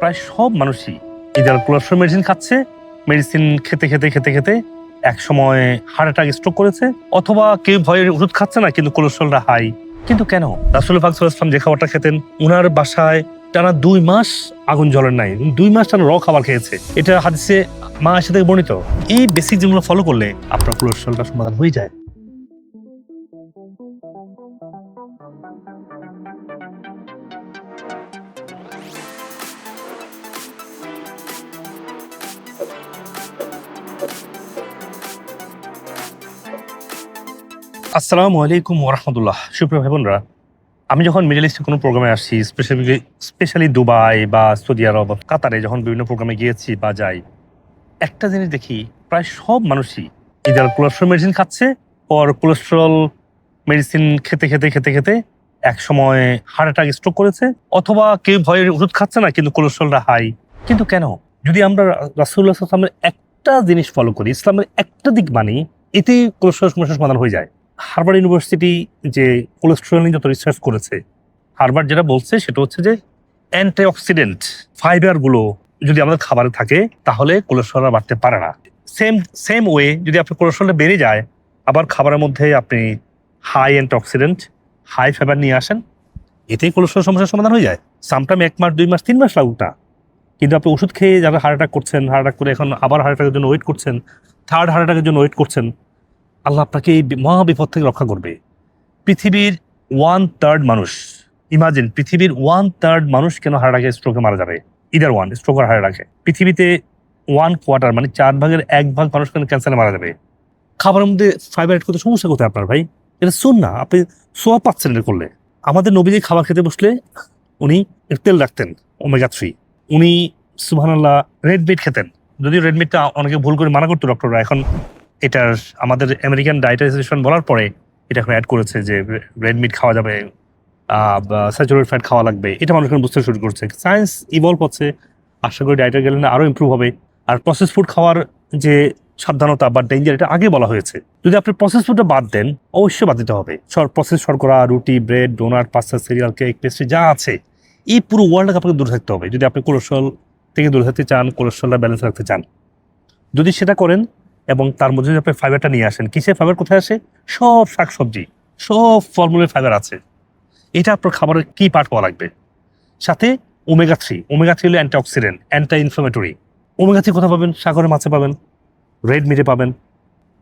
প্রায় সব মানুষই যারা কোলেস্ট্রল মেডিসিন খাচ্ছে, মেডিসিন খেতে খেতে খেতে খেতে এক সময় হার্ট অ্যাটাক, স্ট্রোক করেছে, অথবা কেউ ভয়ের ওষুধ খাচ্ছে না কিন্তু কোলেস্ট্রলটা হাই। কিন্তু কেন? রাসূল পাক সাল্লাল্লাহু আলাইহি ওয়াসাল্লাম যে খাবারটা খেতেন, উনার বাসায় টানা 2 মাস আগুন জ্বলেন নাই, 2 মাস টানা খাবার খেয়েছে। এটা হাদিসে মা আয়েশা থেকে বর্ণিত। এই বেসিক যেগুলো ফলো করলে আপনার কোলেস্ট্রলটা সমাধান হয়ে যায়। আসসালামু আলাইকুম ওয়া রাহমাতুল্লাহ। সুপ্রিয় ভাই বোনরা, আমি যখন মিডল ইস্টে কোনো প্রোগ্রামে আসি, স্পেশালি দুবাই বা সৌদি আরব, কাতারে যখন বিভিন্ন প্রোগ্রামে গিয়েছি বা যাই, একটা জিনিস দেখি, প্রায় সব মানুষই যারা কোলেস্ট্রল মেডিসিন খাচ্ছে, কোলেস্ট্রল মেডিসিন খেতে খেতে খেতে খেতে এক সময় হার্ট অ্যাটাক, স্ট্রোক করেছে, অথবা কেউ ভয়ের ওষুধ খাচ্ছে না কিন্তু কোলেস্ট্রলটা হাই। কিন্তু কেন? যদি আমরা রাসূলুল্লাহ সাল্লাল্লাহু আলাইহি ওয়াসাল্লামের একটা জিনিস ফলো করি, ইসলামের একটা দিক মানি, এতেই কোলেস্ট্রল সমস্যার সমাধান হয়ে যায়। হার্ভার্ড ইউনিভার্সিটি যে কোলেস্ট্রল নিয়ে যত রিসার্চ করেছে, হার্ভার্ড যেটা বলছে সেটা হচ্ছে যে অ্যান্টিঅক্সিডেন্ট ফাইবার গুলো যদি আমাদের খাবারে থাকে তাহলে কোলেস্ট্রল আর বাড়তে পারে না। সেম ওয়ে যদি আপনার কোলেস্ট্রলটা বেড়ে যায়, আবার খাবারের মধ্যে আপনি হাই অ্যান্টিঅক্সিডেন্ট, হাই ফাইবার নিয়ে আসেন, এতেই কোলেস্ট্রল সমস্যার সমাধান হয়ে যায়। সামটাইম 1 মাস 2 মাস 3 মাস লাগুক না, কিন্তু আপনি ওষুধ খেয়ে যারা হার্ট অ্যাটাক করছেন, হার্ট অ্যাটাক করে এখন আবার হার্ট অ্যাটাকের জন্য ওয়েট করছেন, থার্ড হার্ট অ্যাটাকের জন্য ওয়েট করছেন, আল্লাহ আপনাকে এই মহা বিপদ থেকে রক্ষা করবে। পৃথিবীর 1/3 মানুষ, ইমাজিন, পৃথিবীর 1/3 মানুষ কেন হার্ট অ্যাটাকে, স্ট্রোকে মারা যাবে, ইদার ওয়ান, স্ট্রোক আর হার্ট অ্যাটাকে। পৃথিবীতে 1/4 মানে 4 ভাগের 1 ভাগ মানুষ কেন ক্যান্সারে মারা যাবে। খাবারের মধ্যে ফাইবার এড করতে সমস্যা কোথায় আপনার ভাই? এটা শুন না, আপনি সোয়া পাচ্ছেন এটা করলে। আমাদের নবীজি খাবার খেতে বসলে উনি তেল রাখতেন ওমেগা 3, উনি সুবহানাল্লাহ রেড মিট খেতেন। যদিও রেড মিটটা অনেকে ভুল করে মানা করতো ডক্টররা, এখন এটার আমাদের আমেরিকান ডায়েটারি অ্যাসোসিয়েশন বলার পরে এটা এখন অ্যাড করেছে যে রেড মিট খাওয়া যাবে, স্যাচুরেটেড ফ্যাট খাওয়া লাগবে। এটা মানুষ এখন বুঝতে শুরু করছে, সায়েন্স ইভলভ হচ্ছে। আশা করি ডায়েটে গেলে না আরও ইম্প্রুভ হবে। আর প্রসেস ফুড খাওয়ার যে সাবধানতা বা ডেঞ্জার, এটা আগে বলা হয়েছে। যদি আপনি প্রসেস ফুডটা বাদ দেন, অবশ্যই বাদ দিতে হবে প্রসেস শর্করা, রুটি, bread, donut, pasta, cereal, cake, pastry যা আছে, এই পুরো ওয়ার্ল্ডটাকে আপনাকে দূরে থাকতে হবে যদি আপনি কোলেস্ট্রল থেকে দূরে থাকতে চান, কোলেস্ট্রলটা ব্যালেন্স রাখতে চান। যদি সেটা করেন এবং তার মধ্যে যদি আপনি ফাইবারটা নিয়ে আসেন, কিসের ফাইবার কোথায় আসে? সব শাকসবজি, সব ফলমূলের ফাইবার আছে। এটা আপনার খাবারের কি পার্ট পাওয়া লাগবে। সাথে ওমেগা 3 হলো অ্যান্টিঅক্সিডেন্ট, অ্যান্টি ইনফ্লামেটরি। ওমেগা 3 কোথায় পাবেন? সাগরের মাছে পাবেন, রেড মিটে পাবেন,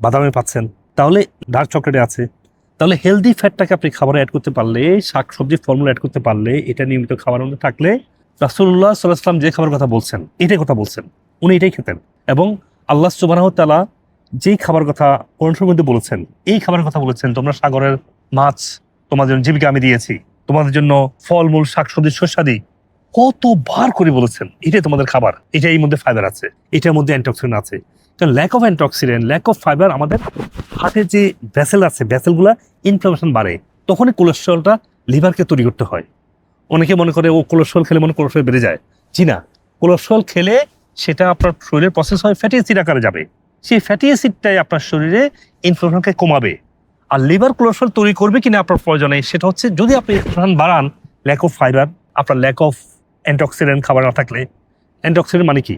বাদামে পাচ্ছেন, তাহলে ডার্ক চকলেটে আছে। তাহলে হেলদি ফ্যাটটাকে আপনি খাবারে অ্যাড করতে পারলে, শাকসবজি ফলমূল অ্যাড করতে পারলে, এটা নিয়মিত খাবারের মধ্যে থাকলে, রাসূলুল্লাহ সাল্লাল্লাহু আলাইহি ওয়াসাল্লাম যে খাবার কথা বলছেন, এটাই কথা বলছেন, উনি এটাই খেতেন। এবং আল্লাহ সুবহানাহু ওয়া তাআলা যেই খাবার কথা কোরআনের মধ্যে বলেছেন, এই খাবারের কথা বলেছেন, তোমরা সাগরের মাছ, তোমাদের জন্য জীবিকা আমি দিয়েছি, তোমাদের জন্য ফলমূল, শাকসবজি, শস্যাদি, কতবার করে বলেছেন এটাই তোমাদের খাবার, এটা এই মধ্যে ফাইবার আছে, এটার মধ্যে অ্যান্টিঅক্সিডেন্ট আছে। কারণ lack of antioxidant, lack of fibre, আমাদের হার্টের যে ভেসেল আছে, ভেসেলগুলা ইনফ্লামেশন বাড়ে, তখনই কোলেস্ট্রলটা লিভারকে তৈরি করতে হয়। অনেকে মনে করে ও কোলেস্ট্রল খেলে মনে কোলেস্ট্রল বেড়ে যায়। জি না, কোলেস্ট্রল খেলে সেটা আপনার শরীরে প্রসেস হয়, ফ্যাটি অ্যাসিড আকারে যাবে, সেই ফ্যাটি অ্যাসিডটাই আপনার শরীরে ইনফ্লামেশনকে কমাবে। আর লিভার কোলেস্ট্রল তৈরি করবে কিনা আপনার প্রয়োজনে, সেটা হচ্ছে যদি আপনি ইনফ্লামেশন বাড়ান, ল্যাক অফ ফাইবার, আপনার ল্যাক অফ অ্যান্টিঅক্সিডেন্ট খাবার না থাকলে। অ্যান্টিঅক্সিডেন্ট মানে কি?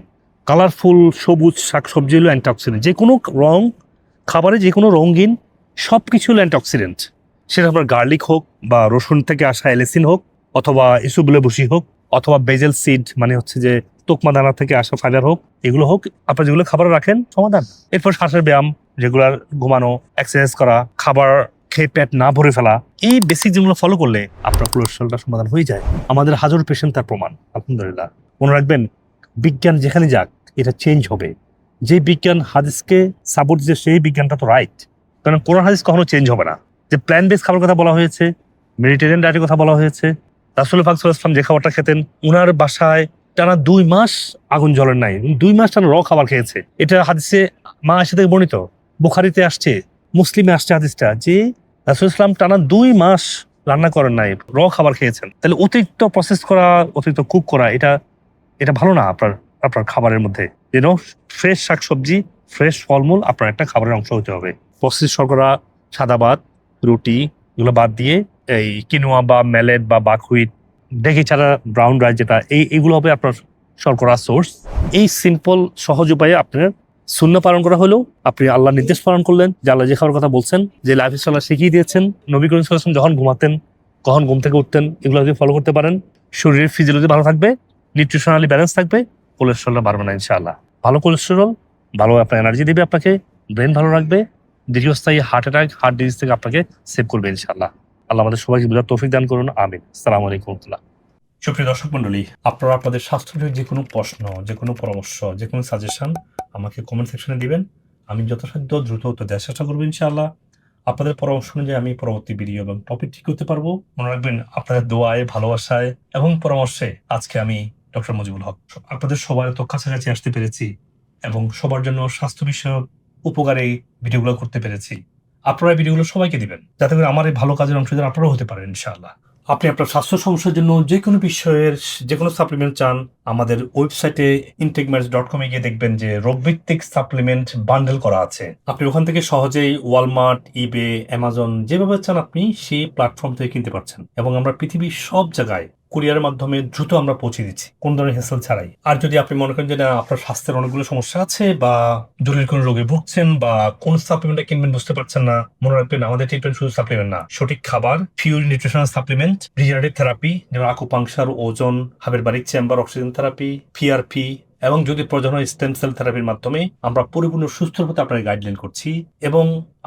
কালারফুল সবুজ শাকসবজি হলো অ্যান্টিঅক্সিডেন্ট। যে কোনো রং খাবারে, যে কোনো রঙিন সব কিছু হলো অ্যান্টিঅক্সিডেন্ট। সেটা আপনার গার্লিক হোক, বা রসুন থেকে আসা এলিসিন হোক, অথবা ইসুবুলেবুসি হোক, অথবা বেজেল সিড মানে হচ্ছে যে তোকমা দানা থেকে আসা ফাইবার হোক, এগুলো হোক, আপনার যেগুলো খাবার রাখেন সমাধান। এরপর শ্বাসের ব্যায়াম, রেগুলার ঘুমানো, এক্সারসাইজ করা, খাবার খেয়ে পেট না ভরে ফেলা, এই বেসিক যেগুলো ফলো করলে আপনার কোলেস্ট্রলটা সমাধান হয়ে যায়। আমাদের হাজার পেশেন্ট তার প্রমাণ, আলহামদুলিল্লাহ। মনে রাখবেন, বিজ্ঞান যেখানে যাক, এটা চেঞ্জ হবে। যে বিজ্ঞান হাদিসকে সাপোর্ট দিচ্ছে, সেই বিজ্ঞানটা তো রাইট। কারণ কোরআন হাদিস কখনো চেঞ্জ হবে না। যে প্ল্যান বেস খাবার কথা বলা হয়েছে, মেডিটেরিয়ান ডায়েটের কথা বলা হয়েছে, রাসূল পাক সাল্লাল্লাহু আলাইহি ওয়াসাল্লাম যে খাবারটা খেতেন, উনার বাসায় টানা 2 মাস আগুন জ্বলেন নাই, 2 মাস টানা খাবার খেয়েছে। এটা হাদিসে মা আয়েশা থেকে বর্ণিত, বুখারীতে আসছে, মুসলিমে আসছে হাদিসটা, যে রাসূল ইসলাম টানা 2 মাস রান্না করেন নাই, খাবার খেয়েছেন। তাহলে অতিরিক্ত প্রসেস করা, অতিরিক্ত কুক করা, এটা ভালো না আপনার খাবারের মধ্যে। ফ্রেশ শাকসবজি, ফ্রেশ ফলমূল আপনার একটা খাবারের অংশ হতে হবে। প্রসেস শর্করা, সাদা ভাত, রুটি, এগুলো বাদ দিয়ে এই কিনোয়া বা ম্যালেট বা বাকহুইট, ডেকি ছাড়া ব্রাউন রাইস, যেটা এইগুলো হবে আপনার শর্করা সোর্স। এই সিম্পল সহজ উপায়ে আপনার সুন্নাহ পালন করা হলেও আপনি আল্লাহর নির্দেশ পালন করলেন, যে আল্লাহ যে খাওয়ার কথা বলছেন, যে লাইফস্টাইল শিখিয়ে দিয়েছেন, নবী করিম সাল্লাল্লাহু আলাইহি ওয়াসাল্লাম যখন ঘুমাতেন, কখন ঘুম থেকে উঠতেন, এগুলো যদি ফলো করতে পারেন, শরীরের ফিজিওলজি ভালো থাকবে, নিউট্রিশনালি ব্যালেন্স থাকবে, কোলেস্ট্রলটা বাড়বে না ইনশাআল্লাহ। ভালো কোলেস্টেরল ভালো আপনার এনার্জি দেবে, আপনাকে ব্রেন ভালো রাখবে, দীর্ঘস্থায়ী হার্ট অ্যাটাক, হার্ট ডিজিজ থেকে আপনাকে সেভ করবে ইনশাআল্লাহ। আল্লাহ আমাদের সবাইকে বোঝার তৌফিক দান করুন, আমিন। আসসালামু আলাইকুম ওয়া রাহমাতুল্লাহ। সুপ্রিয় দর্শক মন্ডলী, আপনারা আপনাদের স্বাস্থ্য বিষয়ক যে কোনো প্রশ্ন, যে কোনো পরামর্শ, যে কোনো সাজেশন আমাকে কমেন্ট সেকশনে দিবেন। আমি যথাসাধ্য দ্রুত উত্তর দেওয়ার চেষ্টা করবো ইনশাআল্লাহ। আপনাদের পরামর্শ অনুযায়ী আমি পরবর্তী ভিডিও এবং টপিক ঠিক করতে পারবো। মনে রাখবেন, আপনাদের দোয়ায়, ভালোবাসায় এবং পরামর্শে আজকে আমি ডক্টর মুজিবুল হক আপনাদের সবার এত কাছাকাছি আসতে পেরেছি এবং সবার জন্য স্বাস্থ্য বিষয়ক উপকারী ভিডিওগুলো করতে পেরেছি। আপনারা এই ভিডিওগুলো সবাইকে দিবেন, যাতে করে আমার এই ভালো কাজের অংশীদার আপনারাও হতে পারেন ইনশাআল্লাহ। আপনি আপনার স্বাস্থ্য সমস্যার জন্য যে কোনো বিষয়ের যে কোনো সাপ্লিমেন্ট চান, আমাদের ওয়েবসাইটে integmeds.com গিয়ে দেখবেন যে রোগভিত্তিক সাপ্লিমেন্ট বান্ডেল করা আছে। আপনি ওখান থেকে সহজেই ওয়ালমার্ট, ইবে, অ্যামাজন যেভাবে চান আপনি সেই প্ল্যাটফর্ম থেকে কিনতে পারছেন, এবং আমরা পৃথিবীর সব জায়গায় কুরিয়ারের মাধ্যমে দ্রুত আমরা পৌঁছে দিচ্ছি, কোন ধরনের হেসেল ছাড়াই। আর যদি আপনি মনে করেন যে না, আপনার স্বাস্থ্যের অনেকগুলো সমস্যা আছে, বা জটিল কোনো রোগে ভুগছেন, বা কোন সাপ্লিমেন্টটা কিনবেন বুঝতে পারছেন না, মনে রাখবেন আমাদের ট্রিটমেন্ট শুধু সাপ্লিমেন্ট না, সঠিক খাবার, pure nutritional supplement, regenerative therapy যেমন আকুপাংশার, ওজন, হাবের বারিক চেম্বার, অক্সিজেন থেরাপি, পিআরপি, এবং যদি প্রয়োজন হয় স্টেম সেল থেরাপির মাধ্যমে আমরা পরিপূর্ণ সুস্থ হতে আপনাকে গাইডলাইন করছি। এবং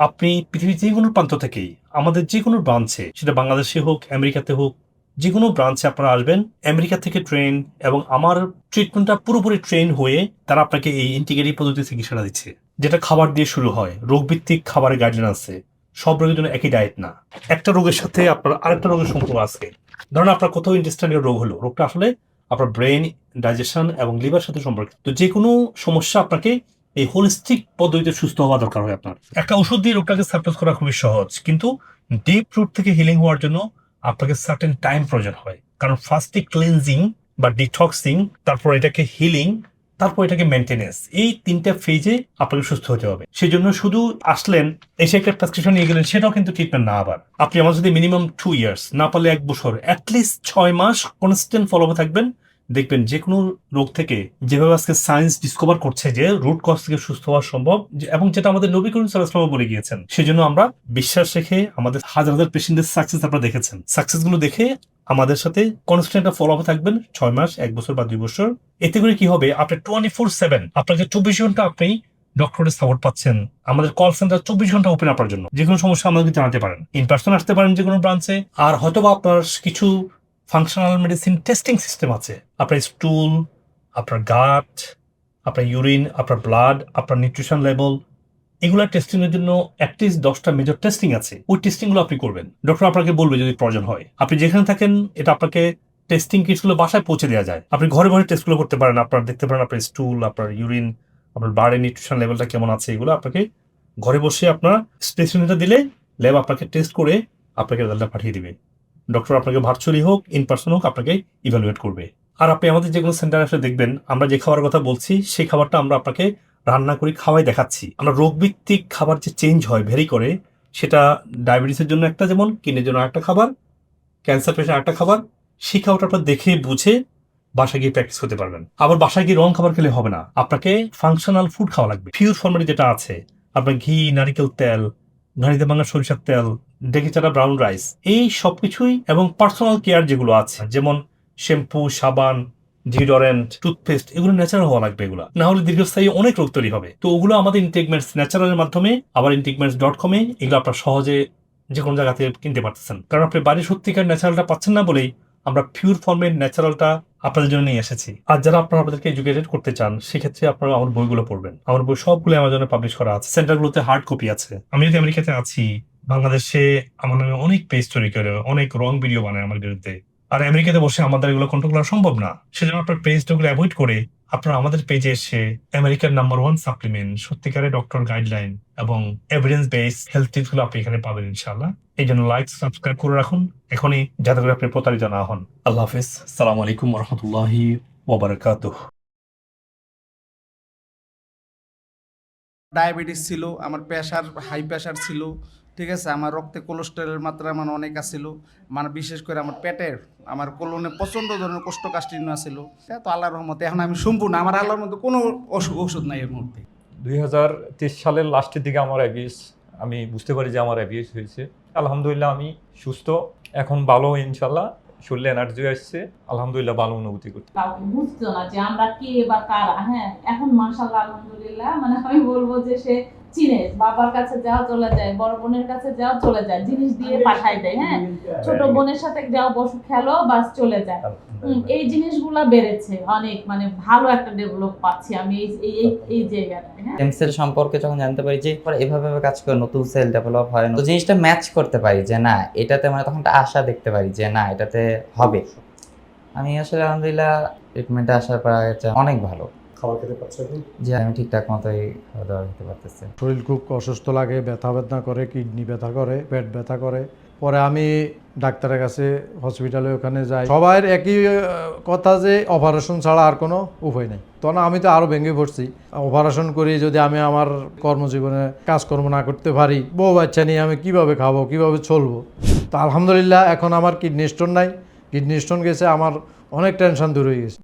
আপনি পৃথিবীর যে কোনো প্রান্ত থেকেই আমাদের যে কোনো ব্রাঞ্চে, সেটা বাংলাদেশে হোক, আমেরিকাতে হোক, যে কোনো ব্রাঞ্চে আপনারা আসবেন, আমেরিকা থেকে ট্রেন, এবং আমার ট্রিটমেন্টটা পুরোপুরি ট্রেন হয়ে তারা আপনাকে এই ইন্টিগ্রেটিভ পদ্ধতি চিকিৎসাটা দিচ্ছে, যেটা খাবার দিয়ে শুরু হয়। রোগভিত্তিক খাবারের গাইডলাইন আছে, সব রোগের জন্য একই ডায়েট না, একটা রোগের সাথে আপনার আরেকটা রোগের সম্পর্ক আছে। ধরুন আপনার কোথাও ইন্টেস্টাইনাল রোগ হলো, রোগটা আসলে আপনার ব্রেন, ডাইজেশন এবং লিভার সাথে সম্পর্কিত। তো যে কোনো সমস্যা আপনাকে এই হোলিস্টিক পদ্ধতিতে সুস্থ হওয়া দরকার হয়। আপনার একটা ওষুধ দিয়ে রোগটাকে সাপ্রেস করা খুবই সহজ, কিন্তু ডিপ রুট থেকে হিলিং হওয়ার জন্য আপনাকে সার্টেন টাইম প্রয়োজন হয়। কারণ ফার্স্টে ক্লিনজিং বা ডিটক্সিং, তারপর এটাকে হিলিং, তারপর এটাকে মেনটেনেন্স, এই তিনটা ফেজে আপনাকে সুস্থ হতে হবে। সেই জন্য শুধু আসলেন, এসে একটা প্রেসক্রিপশন নিয়ে গেলেন, সেটাও কিন্তু ট্রিটমেন্ট না। আবার আপনি আমার যদি মিনিমাম 2 years, না পারলে 1 বছর, অ্যাটলিস্ট 6 মাস কনস্ট্যান্ট ফলো থাকবেন, দেখবেন যে কোনো রোগ থেকে, যেভাবে আজকে সায়েন্স ডিসকভার করছে যে রুট কজ থেকে সুস্থ হওয়া সম্ভব, এবং যেটা আমাদের নবী করিম সাল্লাল্লাহু আলাইহি ওয়াসাল্লাম বলে গিয়েছেন। সেজন্য আমরা বিশ্বাস রেখে, আমাদের হাজার হাজার পেশেন্টের সাকসেস আপনারা দেখেছেন, সাকসেস গুলো দেখে আমাদের সাথে কনস্ট্যান্ট ফলো আপ থাকবেন 6 মাস, 1 বছর বা 2 বছর। এতে করে কি হবে, আপনি 24/7, আপনাকে 24 ঘন্টা আপনি ডক্টরের সাপোর্ট পাচ্ছেন। আমাদের কল সেন্টার 24 ঘন্টা ওপেন আপনার জন্য। যে কোনো সমস্যা আমাদেরকে জানাতে পারেন, ইন পার্সন আসতে পারেন যে কোনো ব্রাঞ্চে, আর হয়তোবা আপনার কিছু ফাংশনাল মেডিসিন টেস্টিং সিস্টেম আছে। আপনার স্টুল, আপনার গাট, আপনার ইউরিন, আপনার ব্লাড, আপনার নিউট্রিশন লেভেল, এগুলা টেস্টিং এর জন্য অ্যাটলিস্ট 10টা মেজর টেস্টিং আছে। ওই টেস্টিং গুলো আপনি করবেন, ডক্টর আপনাকে বলবে যদি প্রয়োজন হয়। আপনি যেখানে থাকেন, এটা আপনাকে টেস্টিং কিটস গুলো বাসায় পৌঁছে দেওয়া যায়। আপনি ঘরে ঘরে টেস্ট গুলো করতে পারেন, আপনার দেখতে পারেন আপনার স্টুল, আপনার ইউরিন, আপনার ব্লাডের নিউট্রিশন লেভেলটা কেমন আছে। এগুলো আপনাকে ঘরে বসে আপনার স্পেসিমেনটা দিলে ল্যাব আপনাকে টেস্ট করে আপনাকে রেজাল্টটা পাঠিয়ে দিবে। ডক্টর আপনাকে ভার্চুয়ালি হোক, ইন পার্সন হোক, আপনাকে ইভ্যালুয়েট করবে। আর আপনি আমাদের যে কোনো সেন্টারে এসে দেখবেন, আমরা যে খাবারের কথা বলছি সেই খাবারটা আমরা আপনাকে রান্না করে খাওয়াই দেখাচ্ছি। আমরা রোগভিত্তিক খাবার যে চেঞ্জ হয়, ভেরি করে, সেটা ডায়াবেটিসের জন্য একটা, যেমন কিডনির জন্য একটা খাবার, ক্যান্সার পেশেন্ট একটা খাবার, সেই খাবারটা আপনার দেখে বুঝে বাসায় গিয়ে প্র্যাকটিস করতে পারবেন। আবার বাসায় গিয়ে রং খাবার খেলে হবে না, আপনাকে ফাংশনাল ফুড খাওয়া লাগবে। পিওর ফর্মেটে যেটা আছে, আপনার ঘি, নারিকেল তেল, ঘানিতে ভাঙা সরিষার তেল, ডেকে চাটা ব্রাউন রাইস, এই সবকিছুই, এবং পার্সোনাল কেয়ার যেগুলো আছে, যেমন শ্যাম্পু, সাবান, ডিওডোরেন্ট, টুথপেস্ট, এগুলো ন্যাচারাল হওয়া লাগবে। এগুলো না হলে দীর্ঘস্থায়ী অনেক রোগ তৈরি হবে। তো ওগুলো আমাদের ইন্টিগমেন্টস ন্যাচারালের মাধ্যমে, আবার integments.com এগুলো আপনার সহজে যে কোনো জায়গা থেকে কিনতে পারতেছেন। কারণ আপনি বাড়ির সত্যিকার ন্যাচারালটা পাচ্ছেন না বলেই আমরা পিওর ফর্মের ন্যাচারালটা আপনাদের জন্য নিয়ে এসেছি। আর যারা আপনারা আমাদেরকে এডুকেটেড করতে চান, সেক্ষেত্রে আপনারা আমার বইগুলো পড়বেন। আমার বই সবগুলো অ্যামাজনে পাবলিশ করা আছে, সেন্টারগুলোতে হার্ড কপি আছে। আমি যদি আমেরিকাতে আছি, বাংলাদেশে আমার নামে অনেক পেজ তৈরি করে অনেক রং ভিডিও বানায় আমার বিরুদ্ধে, আর আমেরিকাতে বসে আমাদের এগুলো কন্ট্রোল করা সম্ভব না। সেজন্য আপনার পেজগুলো অ্যাভয়েড করে আপনারা আমাদের পেজে এসে আমেরিকার নাম্বার 1 সাপ্লিমেন্ট, সত্যিকারের ডক্টর গাইডলাইন এবং এভিডেন্স বেস হেলথ টিপস গুলো আপনি এখানে পাবেন ইনশাআল্লাহ। এই জন্য লাইক, সাবস্ক্রাইব করে রাখুন এখনই, যাতে করে আপনি প্রতারিত না হন। আল্লাহ হাফেজ। আসসালামু আলাইকুম ওয়া রাহমাতুল্লাহি ওয়া বারাকাতুহু। ডায়াবেটিস ছিল, আমার প্রেশার, হাই প্রেশার ছিল, ঠিক আছে, আমার রক্তে কোলেস্টেরলের মাত্রা মানে অনেক আছিল, মানে বিশেষ করে আমার পেটের আমার কোলনে প্রচণ্ড ধরনের কোষ্ঠকাঠিন্য আছিল। তো আল্লাহর রহমতে এখন আমি সম্পূর্ণ, আমার আল্লাহর মধ্যে কোনো ওষুধ নাই এই মুহূর্তে। 2023 সালের লাস্টের দিকে আমার অ্যাবিউস, আমি বুঝতে পারি যে আমার অ্যাবিউস হয়েছে। আলহামদুলিল্লাহ আমি সুস্থ, এখন ভালো ইনশাল্লাহ, শরীরে এনার্জি আসছে, আলহামদুলিল্লাহ ভালো অনুভূতি করছি। কাউকে বুঝতো না যে আমরা কে বা কারা। হ্যাঁ, এখন মাশাআল্লাহ আলহামদুলিল্লাহ, মানে আমি বলবো যে সে চিনে, বাবার কাছে যাও চলে যায়, বড় বোনের কাছে যাও চলে যায়, জিনিস দিয়ে পাঠায় দেয়। হ্যাঁ, ছোট বোনের সাথে যাও বসে খেলো, বাস চলে যায়। এই জিনিসগুলা বেড়েছে অনেক, মানে ভালো একটা ডেভেলপ পাচ্ছি আমি এই জায়গাটায়। হ্যাঁ, স্টেম সেল সম্পর্কে যখন জানতে পারি যে এভাবে কাজ করে নতুন সেল ডেভেলপ হয়, তো জিনিসটা ম্যাচ করতে পারি যে না এটাতে, মানে তখন একটা আশা দেখতে পারি যে না এটাতে হবে। আমি আসলে আলহামদুলিল্লাহ ট্রিটমেন্টে আসার পর অনেক ভালো খাবার খেতে পারছো এখন? যে আমি ঠিকঠাক মতোই খাওয়া দাওয়া খেতে পারতেছি। শরীর খুব অসুস্থ লাগে, ব্যথা বেদনা করে, কিডনি ব্যথা করে, পেট ব্যথা করে। পরে আমি ডাক্তারের কাছে হসপিটালে ওখানে যাই, সবার একই কথা যে অপারেশন ছাড়া আর কোনো উপায় নেই। তখন আমি তো আরও ভেঙে পড়ছি, অপারেশন করি যদি আমি আমার কর্মজীবনে কাজকর্ম না করতে পারি, বউ বাচ্চা নিয়ে আমি কিভাবে খাবো, কিভাবে চলবো। তো আলহামদুলিল্লাহ এখন আমার কিডনি স্টোন নাই, কিডনি স্টোন গেছে, আমার অনেক টেনশন দূর হয়ে গেছে।